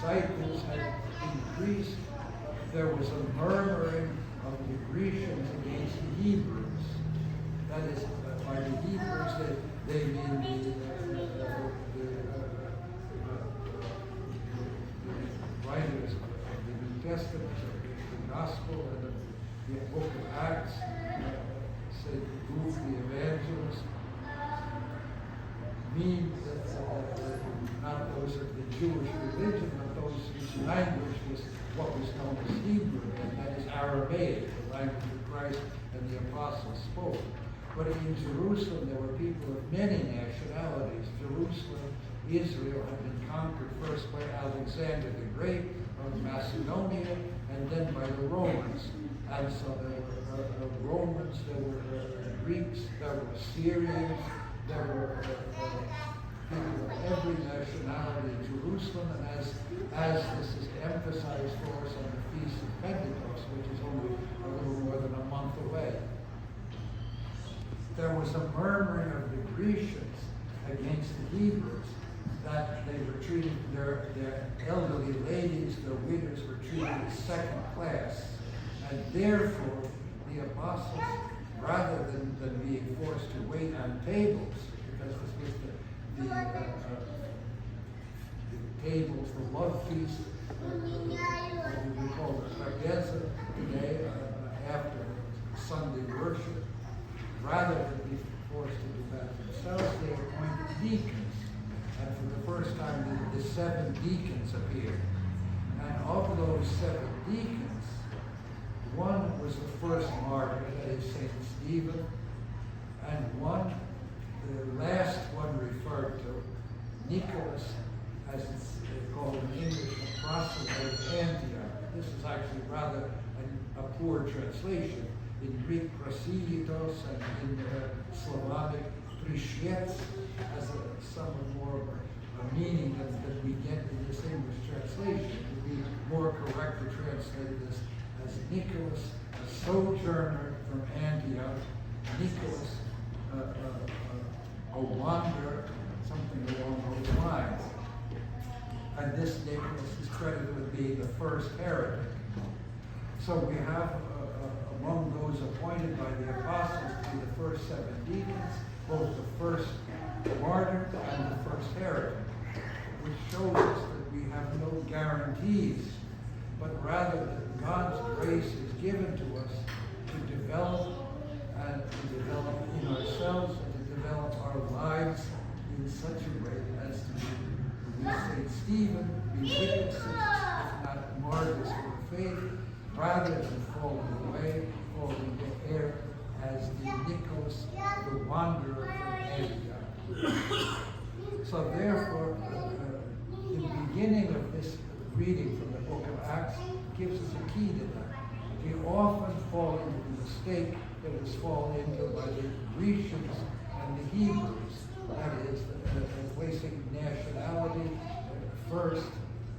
disciples had increased, there was a murmuring of the Grecians against the Hebrews. That is, by the Hebrews, they mean the writers of the New Testament, the Gospel, and the Book of Acts, St. Luke, the evangelist, mean not those of the Jewish religion, but those whose language was what was known as Hebrew, and that is Aramaic, the language of Christ and the apostles spoke. But in Jerusalem, there were people of many nationalities. Jerusalem, Israel, had been conquered first by Alexander the Great of Macedonia, and then by the Romans. And so there were Romans, there were Greeks, there were Syrians, there were people of every nationality in Jerusalem. And as this is emphasized for us on the Feast of Pentecost, which is only a little more than a month away, there was a murmuring of the Grecians against the Hebrews, that they were treated, their elderly ladies, their widows were treated as second class. And therefore, the apostles, rather than being forced to wait on tables, because this was the tables, the love feast, what we call the trapeza today, after Sunday worship, rather than be forced to do that themselves, they appointed deacons. And for the first time, the 7 deacons appeared. And of those 7 deacons, one was the first martyr, that is St. Stephen, and one, the last one referred to, Nicholas, as it's called in English, a proselyte of Antioch. This is actually rather a poor translation. In Greek, proselytos, and in Slavonic, prishets, has somewhat more of a meaning than we get in this English translation. It would be more correct to translate this as Nicholas, a sojourner from Antioch, Nicholas, a wanderer, something along those lines. And this Nicholas is credited with being the first heretic. So we have among those appointed by the apostles to be the first 7 deacons, both the first martyr and the first heretic, which shows us that we have no guarantees, but rather that God's grace is given to us to develop in ourselves and to develop our lives in such a way as to be St. Stephen, be witnesses, if not martyrs for the faith, rather than falling away, falling to error, as the Nicholas, the wanderer from Antioch. So therefore, the beginning of this reading from the book of Acts gives us a key to that. We often fall into the mistake that was fallen into by the Grecians and the Hebrews. That is, placing nationality first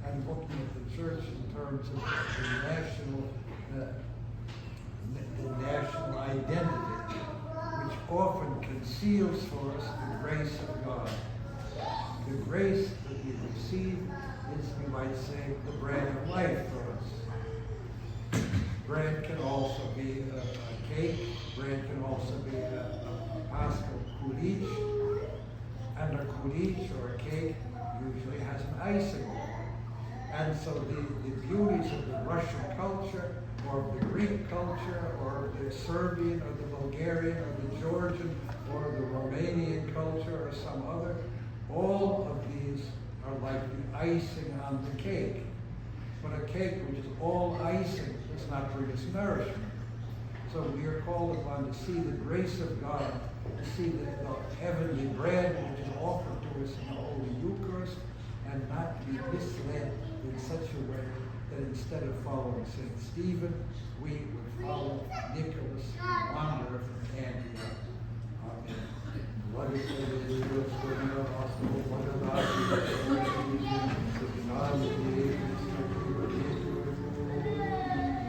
and looking at the church in terms of the national identity, which often conceals for us the grace of God. The grace that we receive is, we might say, the bread of life for us. Bread can also be a cake. Bread can also be a paschal kulich. And a kulich, or a cake, usually has an icing on it. And so the beauties of the Russian culture, or of the Greek culture, or of the Serbian, or the Bulgarian, or the Georgian, or the Romanian culture, or some other, all of these are like the icing on the cake. But a cake which is all icing does not bring us nourishment. So we are called upon to see the grace of God, to see the heavenly bread which is offered to us in the Holy Eucharist, and not to be misled in such a way that instead of following St. Stephen, we would follow Nicholas